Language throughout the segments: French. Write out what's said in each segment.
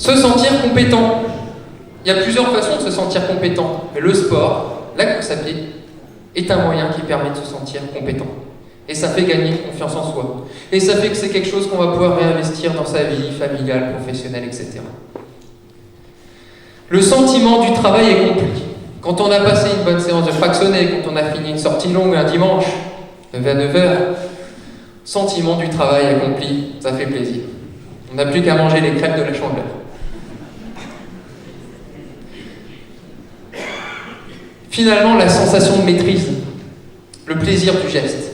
Se sentir compétent. Il y a plusieurs façons de se sentir compétent, mais le sport, la course à pied, est un moyen qui permet de se sentir compétent. Et ça fait gagner confiance en soi. Et ça fait que c'est quelque chose qu'on va pouvoir réinvestir dans sa vie familiale, professionnelle, etc. Le sentiment du travail est compris. Quand on a passé une bonne séance de fractionné, quand on a fini une sortie longue un dimanche, de 9h, sentiment du travail accompli, ça fait plaisir. On n'a plus qu'à manger les crêpes de la Chandeleur. Finalement, la sensation de maîtrise, le plaisir du geste,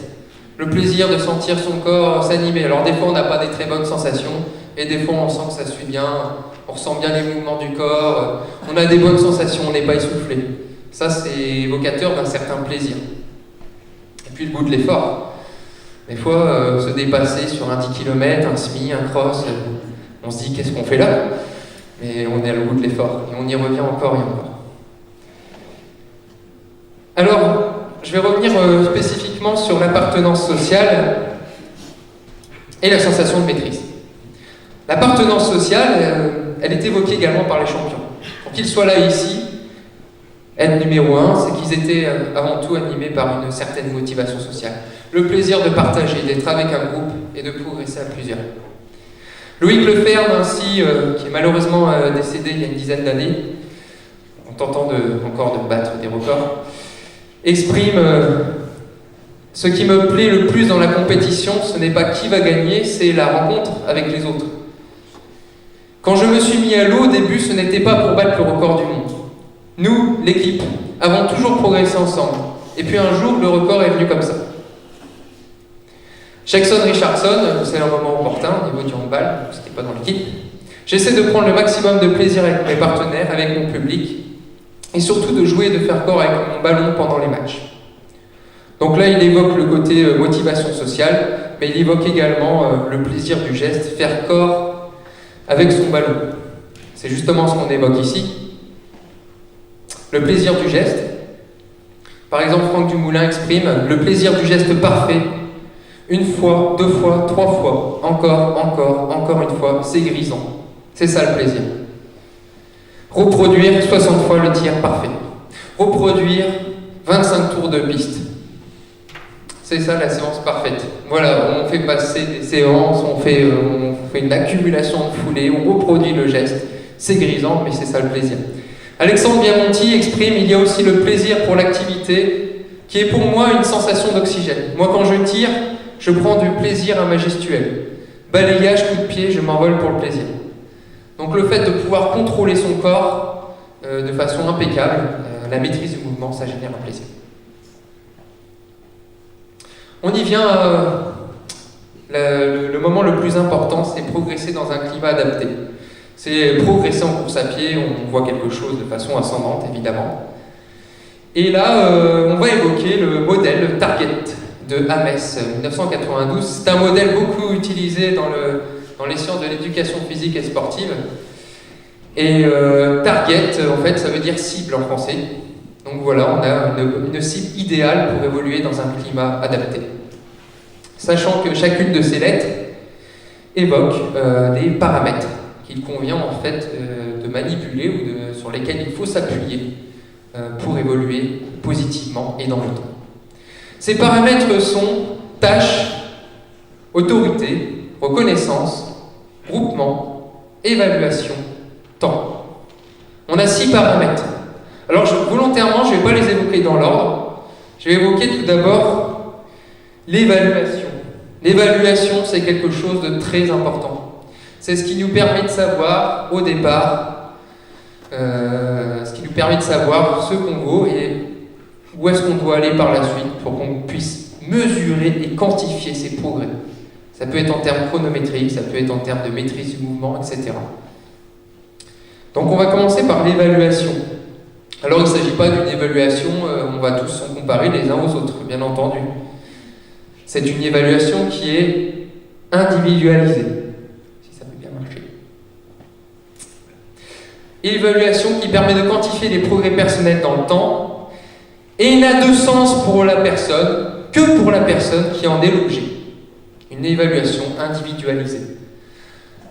le plaisir de sentir son corps s'animer. Alors des fois, on n'a pas des très bonnes sensations, et des fois, on sent que ça suit bien, on ressent bien les mouvements du corps, on a des bonnes sensations, on n'est pas essoufflé. Ça, c'est évocateur d'un certain plaisir. Et puis le goût de l'effort. Des fois, se dépasser sur un 10 km, un semi, un cross, on se dit qu'est-ce qu'on fait là? Mais on est à le goût de l'effort, et on y revient encore et encore. Alors, je vais revenir spécifiquement sur l'appartenance sociale et la sensation de maîtrise. L'appartenance sociale, elle est évoquée également par les champions. Pour qu'ils soient là ici, être numéro 1, c'est qu'ils étaient avant tout animés par une certaine motivation sociale. Le plaisir de partager, d'être avec un groupe et de progresser à plusieurs. Loïc Leferme, ainsi, qui est malheureusement décédé il y a une dizaine d'années, en tentant encore de battre des records, exprime ce qui me plaît le plus dans la compétition, ce n'est pas qui va gagner, c'est la rencontre avec les autres. Quand je me suis mis à l'eau, au début, ce n'était pas pour battre le record du monde. Nous, l'équipe, avons toujours progressé ensemble. Et puis un jour, le record est venu comme ça. Jackson Richardson, c'est un moment opportun au niveau du handball, ce n'était pas dans l'équipe. J'essaie de prendre le maximum de plaisir avec mes partenaires, avec mon public, et surtout de jouer et de faire corps avec mon ballon pendant les matchs. Donc là, il évoque le côté motivation sociale, mais il évoque également le plaisir du geste, faire corps avec son ballon. C'est justement ce qu'on évoque ici. Le plaisir du geste. Par exemple, Franck Dumoulin exprime le plaisir du geste parfait. Une fois, 2 fois, 3 fois, encore une fois, c'est grisant. C'est ça le plaisir. Reproduire 60 fois le tir parfait. Reproduire 25 tours de piste. C'est ça la séance parfaite. Voilà, on fait passer des séances, on fait une accumulation de foulées, on reproduit le geste. C'est grisant, mais c'est ça le plaisir. Alexandre Biamonti exprime, il y a aussi le plaisir pour l'activité, qui est pour moi une sensation d'oxygène. Moi, quand je tire, je prends du plaisir à ma gestuelle. Balayage, coup de pied, je m'envole pour le plaisir. Donc le fait de pouvoir contrôler son corps de façon impeccable, la maîtrise du mouvement, ça génère un plaisir. On y vient, le moment le plus important, c'est progresser dans un climat adapté. C'est progresser en course à pied, on voit quelque chose de façon ascendante, évidemment. Et là, on va évoquer le modèle Target de Ames 1992. C'est un modèle beaucoup utilisé dans les sciences de l'éducation physique et sportive. Et target, en fait, ça veut dire cible en français. Donc voilà, on a une cible idéale pour évoluer dans un climat adapté. Sachant que chacune de ces lettres évoque des paramètres qu'il convient en fait de manipuler ou sur lesquels il faut s'appuyer pour évoluer positivement et dans le temps. Ces paramètres sont tâche, autorité, reconnaissance, groupement, évaluation, temps. On a 6 paramètres. Alors volontairement, je ne vais pas les évoquer dans l'ordre. Je vais évoquer tout d'abord l'évaluation. L'évaluation, c'est quelque chose de très important. C'est ce qui nous permet de savoir au départ, ce qui nous permet de savoir ce qu'on vaut et où est-ce qu'on doit aller par la suite pour qu'on puisse mesurer et quantifier ses progrès. Ça peut être en termes chronométriques, ça peut être en termes de maîtrise du mouvement, etc. Donc on va commencer par l'évaluation. Alors il ne s'agit pas d'une évaluation, on va tous s'en comparer les uns aux autres, bien entendu. C'est une évaluation qui est individualisée, si ça peut bien marcher. Évaluation qui permet de quantifier les progrès personnels dans le temps et n'a de sens pour la personne que pour la personne qui en est l'objet. Une évaluation individualisée.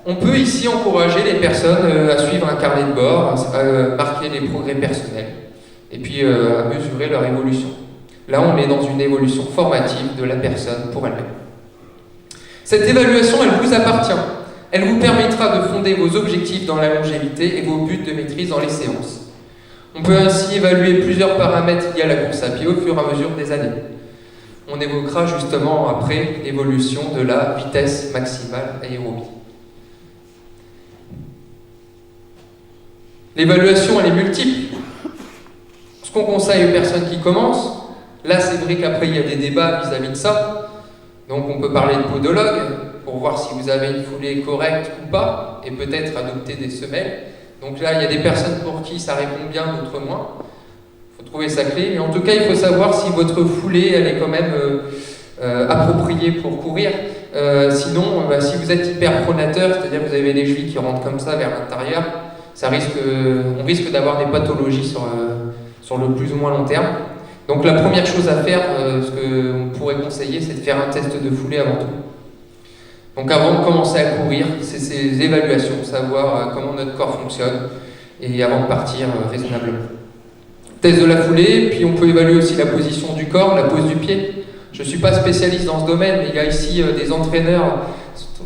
On peut ici encourager les personnes à suivre un carnet de bord, à marquer les progrès personnels, et puis à mesurer leur évolution. Là, on est dans une évolution formative de la personne pour elle-même. Cette évaluation, elle vous appartient. Elle vous permettra de fonder vos objectifs dans la longévité et vos buts de maîtrise dans les séances. On peut ainsi évaluer plusieurs paramètres liés à la course à pied au fur et à mesure des années. On évoquera justement après l'évolution de la vitesse maximale aérobie. L'évaluation, elle est multiple. Ce qu'on conseille aux personnes qui commencent, là c'est vrai qu'après il y a des débats vis-à-vis de ça, donc on peut parler de podologue pour voir si vous avez une foulée correcte ou pas, et peut-être adopter des semelles. Donc là il y a des personnes pour qui ça répond bien, d'autres moins. Il faut trouver sa clé, mais en tout cas il faut savoir si votre foulée elle est quand même appropriée pour courir. Sinon, si vous êtes hyperpronateur, c'est-à-dire que vous avez les chevilles qui rentrent comme ça vers l'intérieur, on risque d'avoir des pathologies sur le plus ou moins long terme. Donc la première chose à faire, ce qu'on pourrait conseiller, c'est de faire un test de foulée avant tout. Donc avant de commencer à courir, c'est ces évaluations, savoir comment notre corps fonctionne, et avant de partir raisonnablement. Test de la foulée, puis on peut évaluer aussi la position du corps, la pose du pied. Je ne suis pas spécialiste dans ce domaine, mais il y a ici des entraîneurs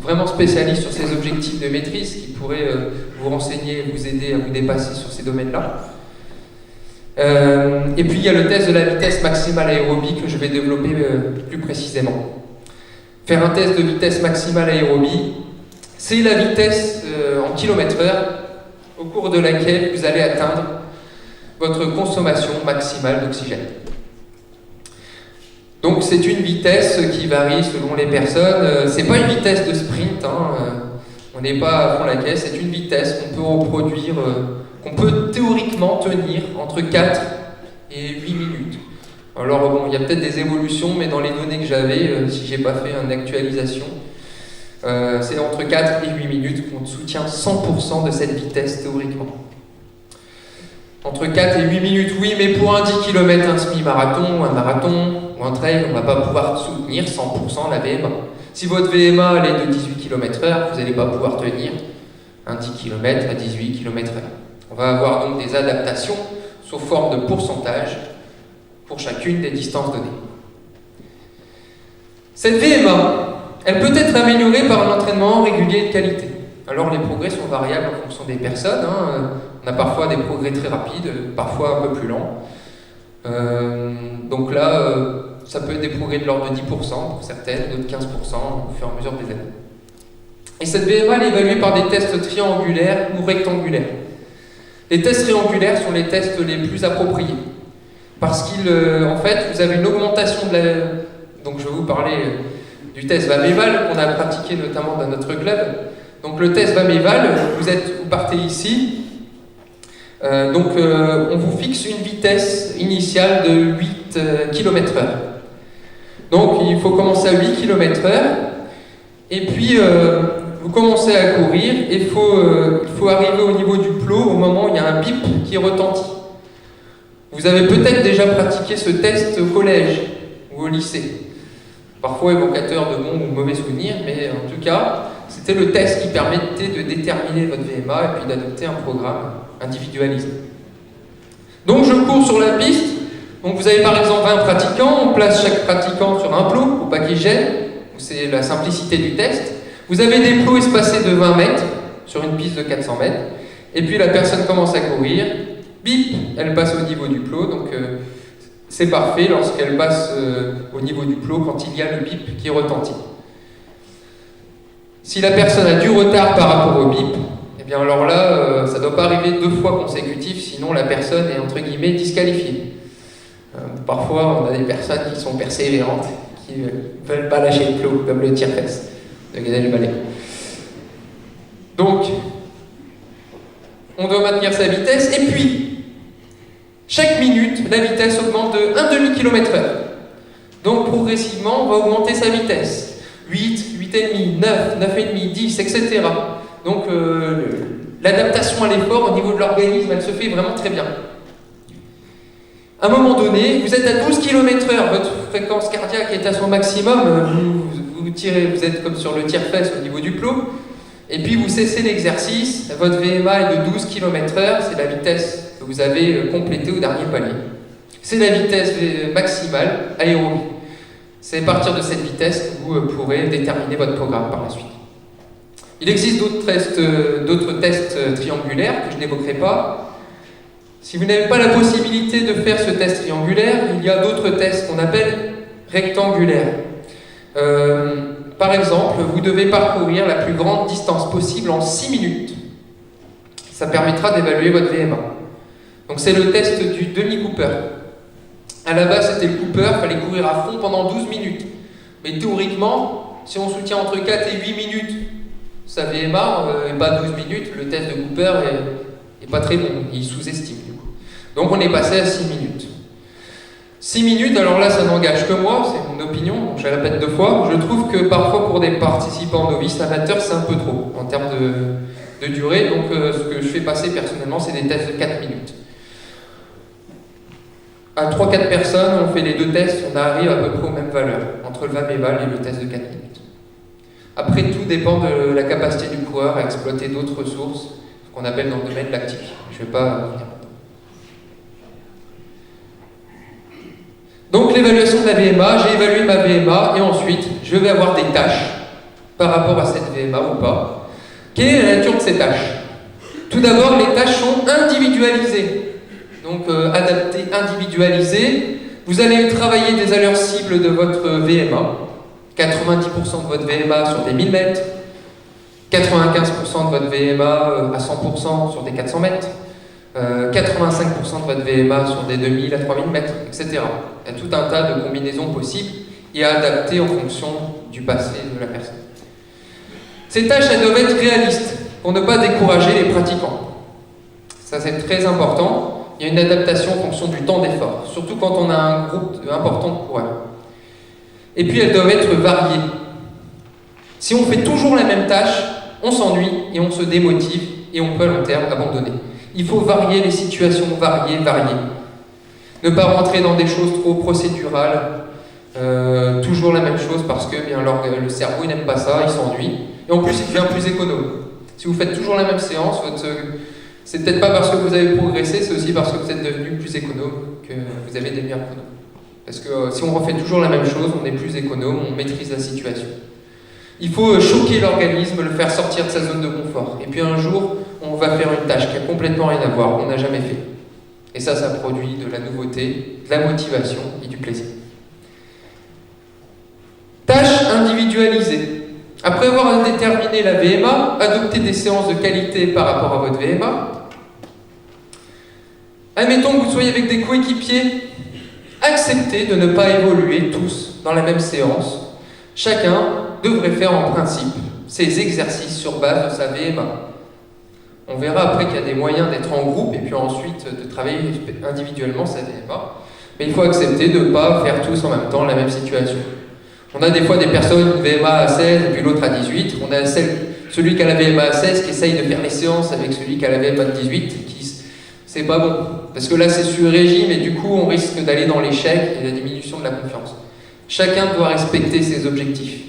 vraiment spécialistes sur ces objectifs de maîtrise qui pourraient vous renseigner et vous aider à vous dépasser sur ces domaines-là. Et puis il y a le test de la vitesse maximale aérobie que je vais développer plus précisément. Faire un test de vitesse maximale aérobie, c'est la vitesse en km/h au cours de laquelle vous allez atteindre votre consommation maximale d'oxygène. Donc c'est une vitesse qui varie selon les personnes. C'est pas une vitesse de sprint, on n'est pas à fond la caisse, c'est une vitesse qu'on peut reproduire, qu'on peut théoriquement tenir entre 4 et 8 minutes. Alors bon, il y a peut-être des évolutions, mais dans les données que j'avais, si j'ai pas fait une actualisation, c'est entre 4 et 8 minutes qu'on soutient 100% de cette vitesse théoriquement. Entre 4 et 8 minutes, oui, mais pour un 10 km, un semi-marathon, un marathon ou un trail, on ne va pas pouvoir soutenir 100% la VMA. Si votre VMA elle est de 18 km/h, vous n'allez pas pouvoir tenir un 10 km à 18 km/h. On va avoir donc des adaptations sous forme de pourcentage pour chacune des distances données. Cette VMA, elle peut être améliorée par un entraînement régulier et de qualité. Alors les progrès sont variables en fonction des personnes. On a parfois des progrès très rapides, parfois un peu plus lents. Donc là, ça peut être des progrès de l'ordre de 10% pour certaines, d'autres 15% au fur et à mesure des années. Et cette VMA est évaluée par des tests triangulaires ou rectangulaires. Les tests triangulaires sont les tests les plus appropriés. Parce qu'en fait, vous avez une augmentation de la... Donc je vais vous parler du test VAMEVAL qu'on a pratiqué notamment dans notre club. Donc le test VAMEVAL, vous partez ici. On vous fixe une vitesse initiale de 8 km/h. Donc il faut commencer à 8 km/h. Et puis vous commencez à courir et il faut arriver au niveau du plot au moment où il y a un bip qui retentit. Vous avez peut-être déjà pratiqué ce test au collège ou au lycée. Parfois évocateur de bons ou mauvais souvenirs, mais en tout cas, c'était le test qui permettait de déterminer votre VMA et puis d'adopter un programme individualisé. Donc je cours sur la piste. Donc vous avez par exemple 20 pratiquants, on place chaque pratiquant sur un plot pour pas qu'il gêne. C'est la simplicité du test. Vous avez des plots espacés de 20 mètres sur une piste de 400 mètres. Et puis la personne commence à courir. Bip, elle passe au niveau du plot. Donc c'est parfait lorsqu'elle passe au niveau du plot quand il y a le bip qui retentit. Si la personne a du retard par rapport au bip, eh bien alors là, ça ne doit pas arriver 2 fois consécutif, sinon la personne est entre guillemets disqualifiée. Parfois, on a des personnes qui sont persévérantes, qui ne veulent pas lâcher le plot, comme le tire-fesse de Gad Elmaleh. Donc, on doit maintenir sa vitesse, et puis, chaque minute, la vitesse augmente de 1,5 km/h. Donc, progressivement, on va augmenter sa vitesse. 8, 8,5, 9, 9,5, 10, etc. Donc, l'adaptation à l'effort au niveau de l'organisme, elle se fait vraiment très bien. À un moment donné, vous êtes à 12 km/h, votre fréquence cardiaque est à son maximum, vous tirez, vous êtes comme sur le tire-fesse au niveau du plot, Et puis vous cessez l'exercice, votre VMA est de 12 km/h, c'est la vitesse que vous avez complétée au dernier palier. C'est la vitesse maximale aérobie. C'est à partir de cette vitesse que vous pourrez déterminer votre programme par la suite. Il existe d'autres tests triangulaires que je n'évoquerai pas. Si vous n'avez pas la possibilité de faire ce test triangulaire, il y a d'autres tests qu'on appelle rectangulaires. Par exemple, vous devez parcourir la plus grande distance possible en 6 minutes. Ça permettra d'évaluer votre VMA. Donc c'est le test du demi-Cooper. À la base, c'était le Cooper, il fallait courir à fond pendant 12 minutes. Mais théoriquement, si on soutient entre 4 et 8 minutes sa VMA, et pas 12 minutes, le test de Cooper est pas très bon, il sous-estime du coup. Donc on est passé à 6 minutes. 6 minutes, alors là ça n'engage que moi, c'est mon opinion, donc je la répète 2 fois. Je trouve que parfois pour des participants novices, amateurs, c'est un peu trop en termes de durée. Donc ce que je fais passer personnellement, c'est des tests de 4 minutes. À 3-4 personnes, on fait les 2 tests, on arrive à peu près aux mêmes valeurs, entre le VAM-EVAL et le test de 4 minutes. Après, tout dépend de la capacité du coureur à exploiter d'autres ressources, ce qu'on appelle dans le domaine lactique. Je ne vais pas revenir. Donc l'évaluation de la VMA, j'ai évalué ma VMA et ensuite je vais avoir des tâches par rapport à cette VMA ou pas. Quelle est la nature de ces tâches? Tout d'abord, les tâches sont individualisées. Donc adaptées, individualisées. Vous allez travailler des allures cibles de votre VMA. 90% de votre VMA sur des 1000 mètres, 95% de votre VMA à 100% sur des 400 mètres, 85% de votre VMA sur des 2000 à 3000 mètres, etc. Il y a tout un tas de combinaisons possibles et à adapter en fonction du passé de la personne. Ces tâches, elles doivent être réalistes pour ne pas décourager les pratiquants. Ça, c'est très important. Il y a une adaptation en fonction du temps d'effort, surtout quand on a un groupe important de coureurs. Et puis elles doivent être variées. Si on fait toujours la même tâche, on s'ennuie et on se démotive et on peut à long terme abandonner. Il faut varier les situations, varier. Ne pas rentrer dans des choses trop procédurales, toujours la même chose parce que bien, le cerveau il n'aime pas ça, il s'ennuie. Et en plus il devient plus économe. Si vous faites toujours la même séance, c'est peut-être pas parce que vous avez progressé, c'est aussi parce que vous êtes devenu plus économe que vous avez des meilleurs chronos. Parce que si on refait toujours la même chose, on est plus économe, on maîtrise la situation. Il faut choquer l'organisme, le faire sortir de sa zone de confort. Et puis un jour, on va faire une tâche qui a complètement rien à voir, qu'on n'a jamais fait. Et ça produit de la nouveauté, de la motivation et du plaisir. Tâche individualisée. Après avoir déterminé la VMA, adoptez des séances de qualité par rapport à votre VMA. Admettons que vous soyez avec des coéquipiers. Acceptez de ne pas évoluer tous dans la même séance. Chacun devrait faire en principe ses exercices sur base de sa VMA. On verra après qu'il y a des moyens d'être en groupe et puis ensuite de travailler individuellement sa VMA. Mais il faut accepter de ne pas faire tous en même temps la même situation. On a des fois des personnes, une VMA à 16 et puis l'autre à 18. On a celui qui a la VMA à 16 qui essaye de faire les séances avec celui qui a la VMA de 18. C'est pas bon. Parce que là, c'est sur régime et du coup, on risque d'aller dans l'échec et la diminution de la confiance. Chacun doit respecter ses objectifs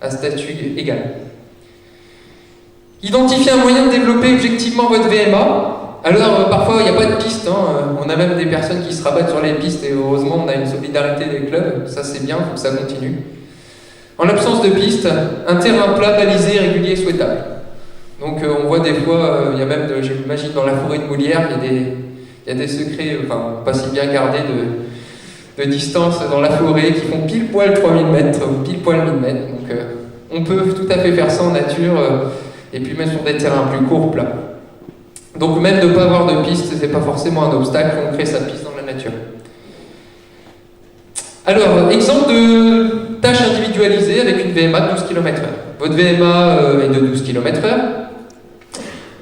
à statut égal. Identifiez un moyen de développer objectivement votre VMA. Alors, parfois, il n'y a pas de piste. On a même des personnes qui se rabattent sur les pistes et heureusement, on a une solidarité des clubs. Ça, c'est bien, il faut que ça continue. En l'absence de piste, un terrain plat, balisé, régulier, souhaitable. Donc on voit des fois, il y a même, j'imagine dans la forêt de Moulières, il y a des secrets, enfin pas si bien gardés de distance dans la forêt qui font pile poil 3000 mètres ou pile poil 1000 mètres. Donc on peut tout à fait faire ça en nature et puis même sur des terrains plus courts, plats. Donc même ne pas avoir de piste, c'est pas forcément un obstacle, on crée sa piste dans la nature. Alors, exemple de tâche individualisée avec une VMA de 12 km/h. Votre VMA est de 12 km/h.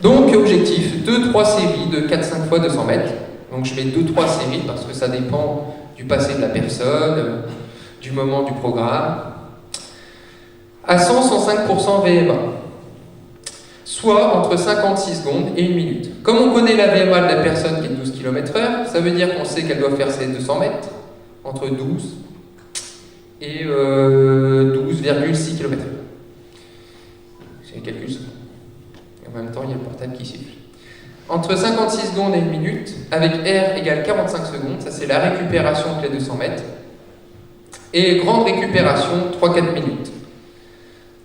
Donc, objectif, 2-3 séries de 4-5 fois 200 mètres. Donc, je mets 2-3 séries parce que ça dépend du passé de la personne, du moment du programme. À 100-105% VMA. Soit entre 56 secondes et 1 minute. Comme on connaît la VMA de la personne qui est de 12 km/h, ça veut dire qu'on sait qu'elle doit faire ses 200 mètres entre 12 et 12,6 km/h. C'est un calcul. En même temps, il y a le portable qui siffle. Entre 56 secondes et 1 minute, avec R égale 45 secondes, ça c'est la récupération de les 200 mètres. Et grande récupération, 3-4 minutes.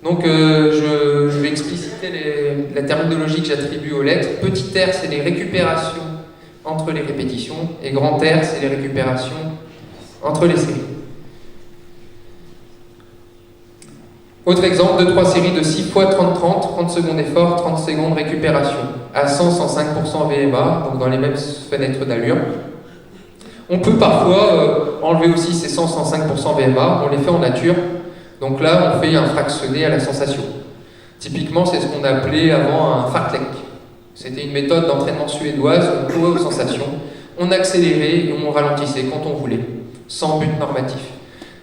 Donc je vais expliciter la terminologie que j'attribue aux lettres. Petit R, c'est les récupérations entre les répétitions, et grand R, c'est les récupérations entre les séries. Autre exemple, 2-3 séries de 6 fois 30-30, 30 secondes effort, 30 secondes récupération, à 100-105% VMA, donc dans les mêmes fenêtres d'allure. On peut parfois enlever aussi ces 100-105% VMA, on les fait en nature, donc là on fait un fractionné à la sensation. Typiquement, c'est ce qu'on appelait avant un fartlek. C'était une méthode d'entraînement suédoise, on jouait aux sensations, on accélérait et on ralentissait quand on voulait, sans but normatif.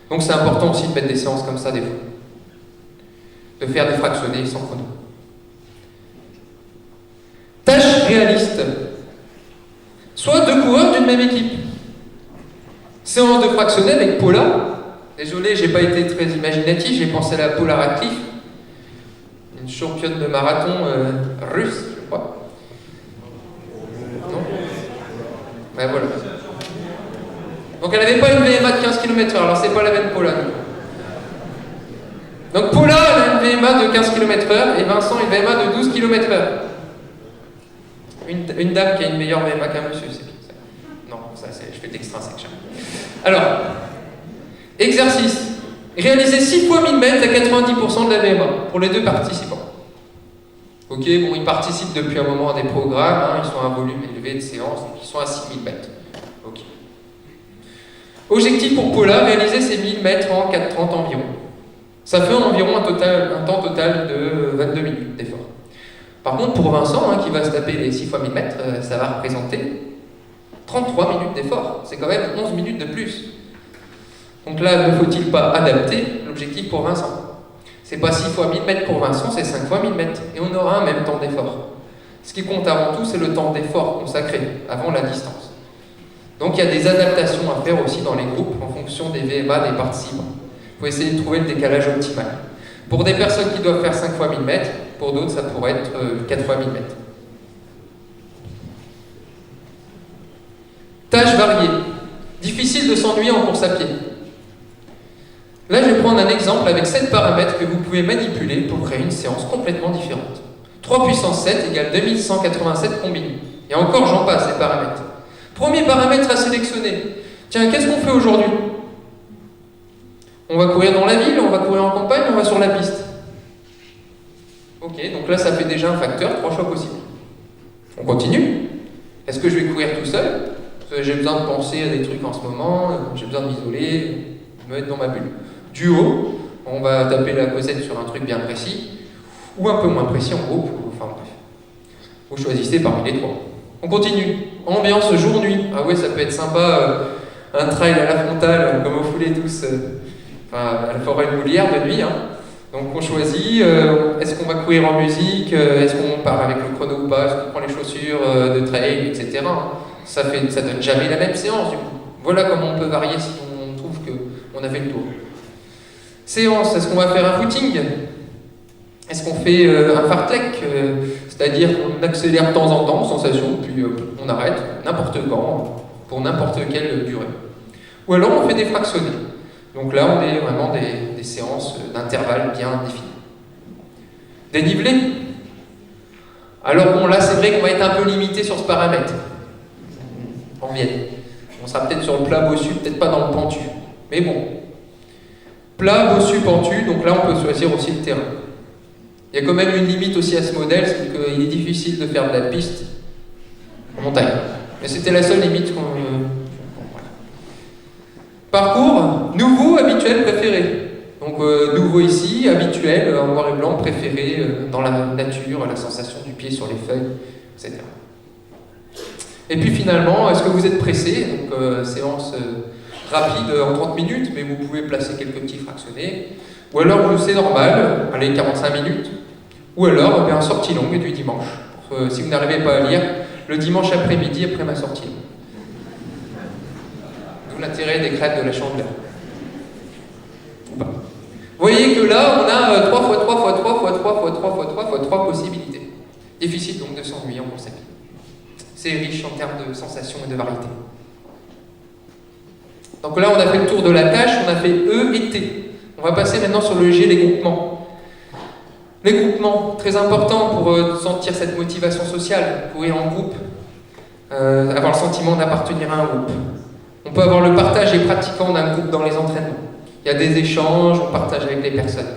Donc c'est important aussi de mettre des séances comme ça des fois. De faire des fractionnés sans chrono. Tâche réaliste. Soit 2 coureurs d'une même équipe. Séance de fractionné avec Paula. Désolé, j'ai pas été très imaginatif, j'ai pensé à la Paula Radcliffe, une championne de marathon russe, je crois. Non? Ouais, voilà. Donc elle n'avait pas une VMA de 15 km/h, alors c'est pas la même Paula. Donc Paula a une VMA de 15 km/h et Vincent une VMA de 12 km/h. Une dame qui a une meilleure VMA qu'un monsieur, c'est ça. Non, ça je fais de l'extrinsèque. Alors, exercice. Réaliser 6 fois 1000 mètres à 90% de la VMA pour les 2 participants. Ok, bon, ils participent depuis un moment à des programmes, hein, ils sont à un volume élevé de séances, donc ils sont à 6000 mètres. Ok. Objectif pour Paula, réaliser ces 1000 mètres en 4h30 environ. Ça fait environ un temps total de 22 minutes d'effort. Par contre, pour Vincent, hein, qui va se taper les 6 fois 1000 mètres, ça va représenter 33 minutes d'effort. C'est quand même 11 minutes de plus. Donc là, ne faut-il pas adapter l'objectif pour Vincent? C'est pas 6 fois 1000 mètres pour Vincent, c'est 5 fois 1000 mètres. Et on aura un même temps d'effort. Ce qui compte avant tout, c'est le temps d'effort consacré, avant la distance. Donc il y a des adaptations à faire aussi dans les groupes en fonction des VMA des participants. Il faut essayer de trouver le décalage optimal. Pour des personnes qui doivent faire 5 fois 1000 mètres, pour d'autres, ça pourrait être 4 fois 1000 mètres. Tâches variées. Difficile de s'ennuyer en course à pied. Là, je vais prendre un exemple avec 7 paramètres que vous pouvez manipuler pour créer une séance complètement différente. 3 puissance 7 égale 2187 combinés. Et encore, j'en passe, les paramètres. Premier paramètre à sélectionner. Tiens, qu'est-ce qu'on fait aujourd'hui? On va courir dans la ville, on va courir en campagne, on va sur la piste. Ok, donc là, ça fait déjà un facteur, 3 choix possibles. On continue. Est-ce que je vais courir tout seul? Parce que j'ai besoin de penser à des trucs en ce moment, j'ai besoin de m'isoler, de me mettre dans ma bulle. Duo, on va taper la causette sur un truc bien précis, ou un peu moins précis en groupe, enfin bref. Vous choisissez parmi les 3. On continue. Ambiance jour-nuit. Ah ouais, ça peut être sympa, un trail à la frontale, comme vous voulez tous, à la forêt de Moulière de nuit. Hein. Donc on choisit, est-ce qu'on va courir en musique, est-ce qu'on part avec le chrono ou pas, est-ce qu'on prend les chaussures de trail, etc. Ça donne jamais la même séance du coup. Voilà comment on peut varier si on trouve qu'on a fait le tour. Séance, est-ce qu'on va faire un footing? Est-ce qu'on fait un fartlek, c'est-à-dire qu'on accélère de temps en temps, sensation, puis on arrête, n'importe quand, pour n'importe quelle durée. Ou alors on fait des fractionnés. Donc là, on est vraiment des séances d'intervalles bien définis. Dénivelé. Alors bon, là, c'est vrai qu'on va être un peu limité sur ce paramètre. En Vienne. On sera peut-être sur le plat bossu, peut-être pas dans le pentu. Mais bon. Plat, bossu, pentu, donc là, on peut choisir aussi le terrain. Il y a quand même une limite aussi à ce modèle, c'est qu'il est difficile de faire de la piste en montagne. Mais c'était la seule limite qu'on... Parcours, nouveau, habituel, préféré. Donc nouveau ici, habituel, en noir et blanc, préféré dans la nature, la sensation du pied sur les feuilles, etc. Et puis finalement, est-ce que vous êtes pressé? Donc séance rapide en 30 minutes, mais vous pouvez placer quelques petits fractionnés. Ou alors c'est normal, allez 45 minutes. Ou alors en sortie longue du dimanche. Si vous n'arrivez pas à lire, le dimanche après-midi après ma sortie. D'où l'intérêt des crêpes de la Chandeleur. Vous voyez que là, on a 3 x 3 x 3 x 3 x 3 x 3 x 3 possibilités. Difficile donc de s'ennuyer en course à pied. C'est riche en termes de sensations et de variété. Donc là, on a fait le tour de la tâche, on a fait E et T. On va passer maintenant sur le G, les groupements. Les groupements, très importants pour sentir cette motivation sociale, courir en groupe, avoir le sentiment d'appartenir à un groupe. On peut avoir le partage et pratiquant d'un groupe dans les entraînements. Il y a des échanges, on partage avec les personnes.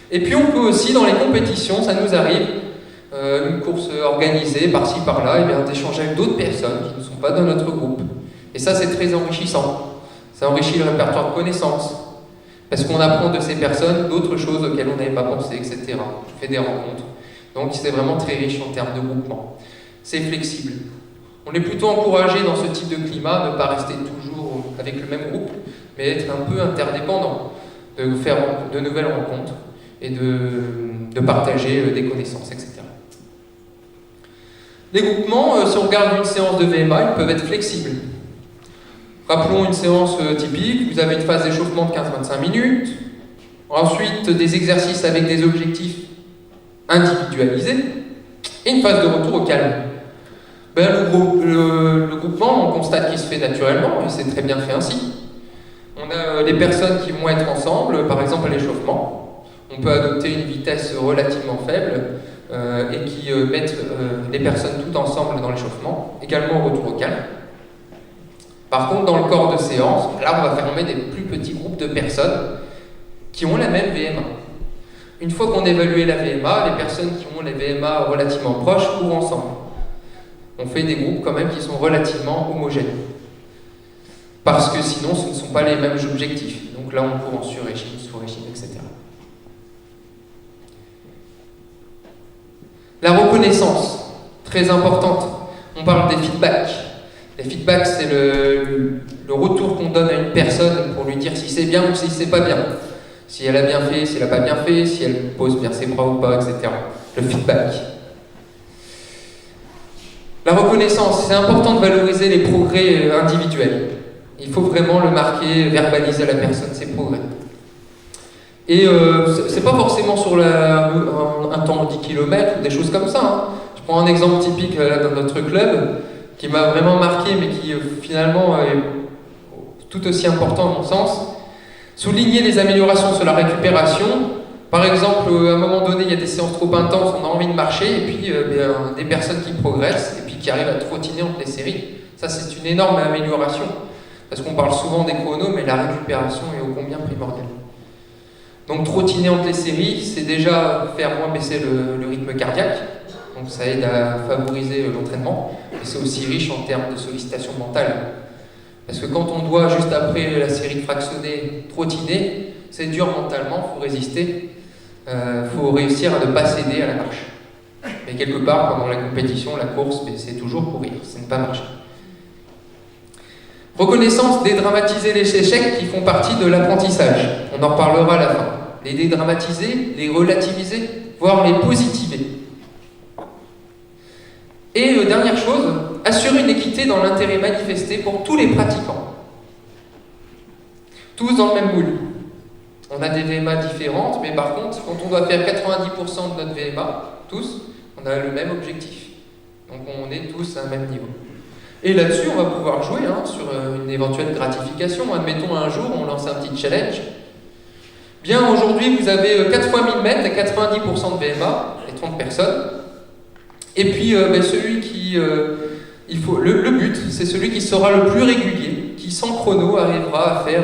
Et puis on peut aussi, dans les compétitions, ça nous arrive, une course organisée par-ci par-là, et bien d'échanger avec d'autres personnes qui ne sont pas dans notre groupe. Et ça, c'est très enrichissant. Ça enrichit le répertoire de connaissances. Parce qu'on apprend de ces personnes d'autres choses auxquelles on n'avait pas pensé, etc. On fait des rencontres. Donc c'est vraiment très riche en termes de groupement. C'est flexible. On est plutôt encouragé dans ce type de climat à ne pas rester toujours avec le même groupe, mais être un peu interdépendant, de faire de nouvelles rencontres et de partager des connaissances, etc. Les groupements, si on regarde une séance de VMA, ils peuvent être flexibles. Rappelons une séance typique, vous avez une phase d'échauffement de 15-25 minutes, ensuite des exercices avec des objectifs individualisés, et une phase de retour au calme. Le groupement, on constate qu'il se fait naturellement, et c'est très bien fait ainsi. On a des personnes qui vont être ensemble, par exemple à l'échauffement. On peut adopter une vitesse relativement faible et qui mettent les personnes toutes ensemble dans l'échauffement, également au retour au calme. Par contre, dans le corps de séance, là on va former des plus petits groupes de personnes qui ont la même VMA. Une fois qu'on a évalué la VMA, les personnes qui ont les VMA relativement proches courent ensemble. On fait des groupes quand même qui sont relativement homogènes. Parce que sinon, ce ne sont pas les mêmes objectifs. Donc là, on court en sur-régime, sous-régime, etc. La reconnaissance, très importante. On parle des feedbacks. Les feedbacks, c'est le retour qu'on donne à une personne pour lui dire si c'est bien ou si c'est pas bien. Si elle a bien fait, si elle n'a pas bien fait, si elle pose bien ses bras ou pas, etc. Le feedback. La reconnaissance, c'est important de valoriser les progrès individuels. Il faut vraiment le marquer, verbaliser à la personne ses progrès. Et c'est pas forcément sur un temps de 10 km ou des choses comme ça. Hein. Je prends un exemple typique dans notre club qui m'a vraiment marqué, mais qui finalement est tout aussi important à mon sens. Souligner les améliorations sur la récupération. Par exemple, à un moment donné, il y a des séances trop intenses, on a envie de marcher, et puis des personnes qui progressent, et puis qui arrivent à trottiner entre les séries. Ça, c'est une énorme amélioration, parce qu'on parle souvent des chronos, mais la récupération est ô combien primordiale. Donc, trottiner entre les séries, c'est déjà faire moins baisser le rythme cardiaque, donc ça aide à favoriser l'entraînement, et c'est aussi riche en termes de sollicitation mentale. Parce que quand on doit, juste après la série de fractionnés, trottiner, c'est dur mentalement, il faut résister, faut réussir à ne pas céder à la marche. Mais quelque part, pendant la compétition, la course, c'est toujours courir, c'est ne pas marcher. Reconnaissance, dédramatiser les échecs qui font partie de l'apprentissage. On en reparlera à la fin. Les dédramatiser, les relativiser, voire les positiver. Et dernière chose, assurer une équité dans l'intérêt manifesté pour tous les pratiquants. Tous dans le même moule. On a des VMA différentes, mais par contre, quand on doit faire 90% de notre VMA, tous, on a le même objectif. Donc on est tous à un même niveau. Et là-dessus, on va pouvoir jouer sur une éventuelle gratification. Admettons un jour, on lance un petit challenge. Bien, aujourd'hui, vous avez 4 fois 1000 mètres et 90% de VMA, et 30 personnes. Et puis, celui qui... le but, c'est celui qui sera le plus régulier, qui sans chrono arrivera à faire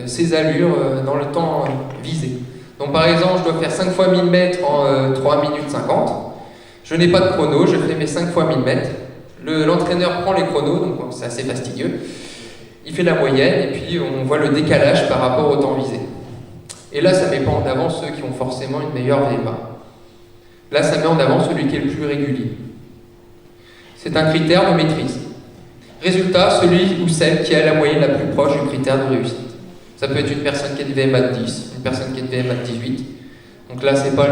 ses allures dans le temps visé. Donc par exemple, je dois faire 5 fois 1000 mètres en 3 minutes 50. Je n'ai pas de chrono, je fais mes 5 fois 1000 mètres. L'entraîneur prend les chronos, donc c'est assez fastidieux. Il fait la moyenne et puis on voit le décalage par rapport au temps visé. Et là, ça met pas en avant ceux qui ont forcément une meilleure VMA. Là, ça met en avant celui qui est le plus régulier. C'est un critère de maîtrise. Résultat, celui ou celle qui a la moyenne la plus proche du critère de réussite. Ça peut être une personne qui a une VMA de 10, une personne qui a une VMA de 18. Donc là, c'est pas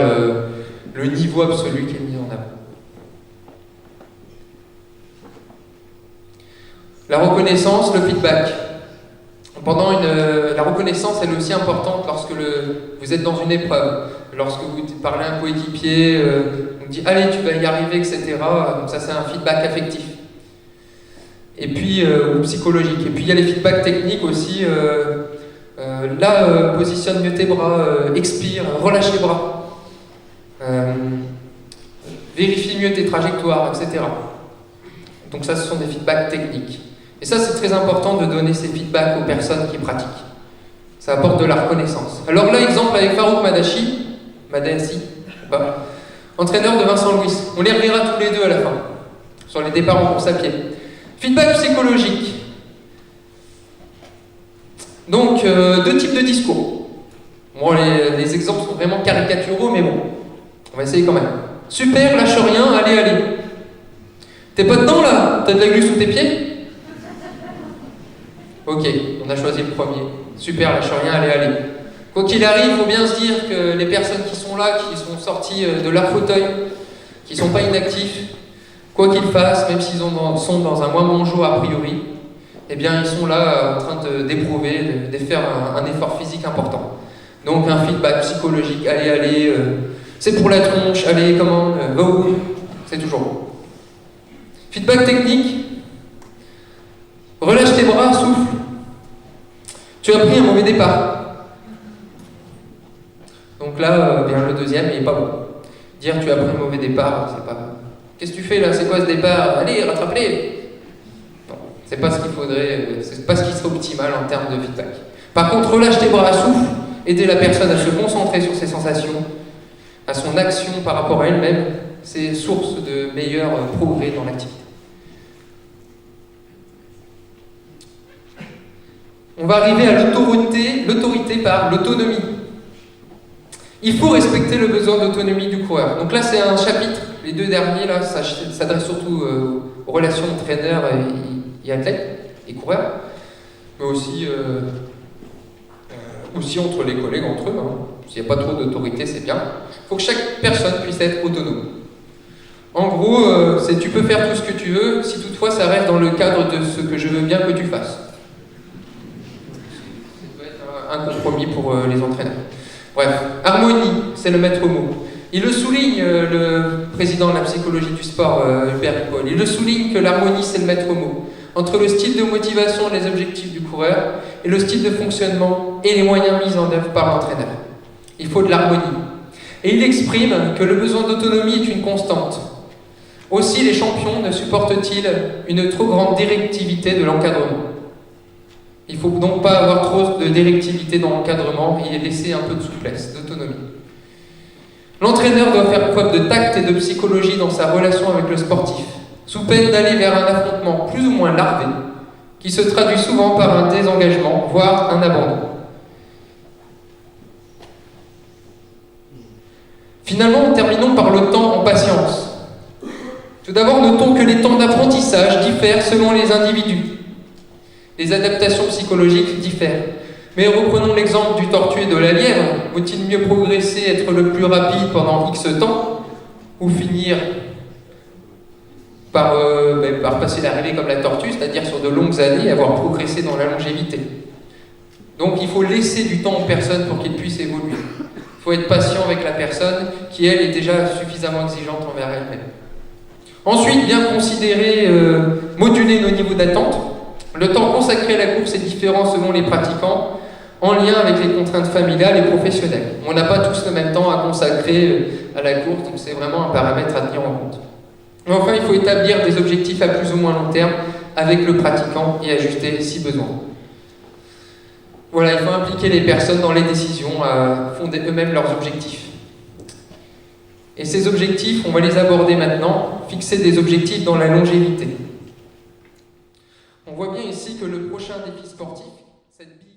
le niveau absolu qui est mis en avant. La reconnaissance, le feedback. La reconnaissance, elle est aussi importante lorsque vous êtes dans une épreuve. Lorsque vous parlez à un coéquipier, On me dit allez, tu vas y arriver, etc. Donc ça c'est un feedback affectif. Et puis, ou psychologique. Et puis il y a les feedbacks techniques aussi. Là, positionne mieux tes bras, expire, relâche les bras. Vérifie mieux tes trajectoires, etc. Donc ça, ce sont des feedbacks techniques. Et ça, c'est très important de donner ces feedbacks aux personnes qui pratiquent. Ça apporte de la reconnaissance. Alors là, exemple avec Farouk Madassi, entraîneur de Vincent Louis. On les reverra tous les deux à la fin, sur les départs en course à pied. Feedback psychologique. Donc, deux types de discours. Bon, les exemples sont vraiment caricaturaux, mais bon, on va essayer quand même. Super, lâche rien, allez, allez. T'es pas dedans là? T'as de la glu sous tes pieds? Ok, on a choisi le premier. Super, lâche rien, allez, allez. Quoi qu'il arrive, il faut bien se dire que les personnes qui sont là, qui sont sorties de leur fauteuil, qui ne sont pas inactifs, quoi qu'ils fassent, même s'ils sont dans un moins bon jour a priori, eh bien ils sont là en train d'éprouver, de faire un effort physique important. Donc un feedback psychologique, allez, allez, c'est pour la tronche, allez, comment, va au bout, c'est toujours bon. Feedback technique, relâche tes bras, souffle. Tu as pris un mauvais départ. Donc là, bien le deuxième, il n'est pas bon. Dire tu as pris un mauvais départ, c'est pas... Qu'est-ce que tu fais là? C'est quoi ce départ? Allez, rattrape-les! Non, c'est pas ce qu'il faudrait, c'est pas ce qui serait optimal en termes de feedback. Par contre, relâche tes bras, souffle, aider la personne à se concentrer sur ses sensations, à son action par rapport à elle-même, c'est source de meilleurs progrès dans l'activité. On va arriver à l'autorité par l'autonomie. Il faut respecter le besoin d'autonomie du coureur. Donc là, c'est un chapitre, les deux derniers, là, ça s'adresse surtout aux relations entraîneurs et athlètes, et coureurs, mais aussi entre les collègues, entre eux. Hein. S'il n'y a pas trop d'autorité, c'est bien. Il faut que chaque personne puisse être autonome. En gros, c'est tu peux faire tout ce que tu veux, si toutefois ça reste dans le cadre de ce que je veux bien que tu fasses. Ça doit être un compromis pour les entraîneurs. Bref, harmonie, c'est le maître mot. Il le souligne, le président de la psychologie du sport, Hubert Ripoll. Il le souligne que l'harmonie, c'est le maître mot. Entre le style de motivation et les objectifs du coureur, et le style de fonctionnement et les moyens mis en œuvre par l'entraîneur. Il faut de l'harmonie. Et il exprime que le besoin d'autonomie est une constante. Aussi, les champions ne supportent-ils une trop grande directivité de l'encadrement. Il ne faut donc pas avoir trop de directivité dans l'encadrement et laisser un peu de souplesse, d'autonomie. L'entraîneur doit faire preuve de tact et de psychologie dans sa relation avec le sportif, sous peine d'aller vers un affrontement plus ou moins larvé, qui se traduit souvent par un désengagement, voire un abandon. Finalement, terminons par le temps en patience. Tout d'abord, notons que les temps d'apprentissage diffèrent selon les individus. Les adaptations psychologiques diffèrent. Mais reprenons l'exemple du tortue et de la lièvre. Vaut-il mieux progresser, être le plus rapide pendant X temps, ou finir par passer l'arrivée comme la tortue, c'est-à-dire sur de longues années, et avoir progressé dans la longévité. Donc il faut laisser du temps aux personnes pour qu'ils puissent évoluer. Il faut être patient avec la personne qui, elle, est déjà suffisamment exigeante envers elle-même. Ensuite, bien considérer, moduler nos niveaux d'attente. Le temps consacré à la course est différent selon les pratiquants, en lien avec les contraintes familiales et professionnelles. On n'a pas tous le même temps à consacrer à la course, donc c'est vraiment un paramètre à tenir en compte. Et enfin, il faut établir des objectifs à plus ou moins long terme avec le pratiquant et ajuster si besoin. Voilà, il faut impliquer les personnes dans les décisions, à fonder eux-mêmes leurs objectifs. Et ces objectifs, on va les aborder maintenant, fixer des objectifs dans la longévité. On voit bien ici que le prochain défi sportif, cette bille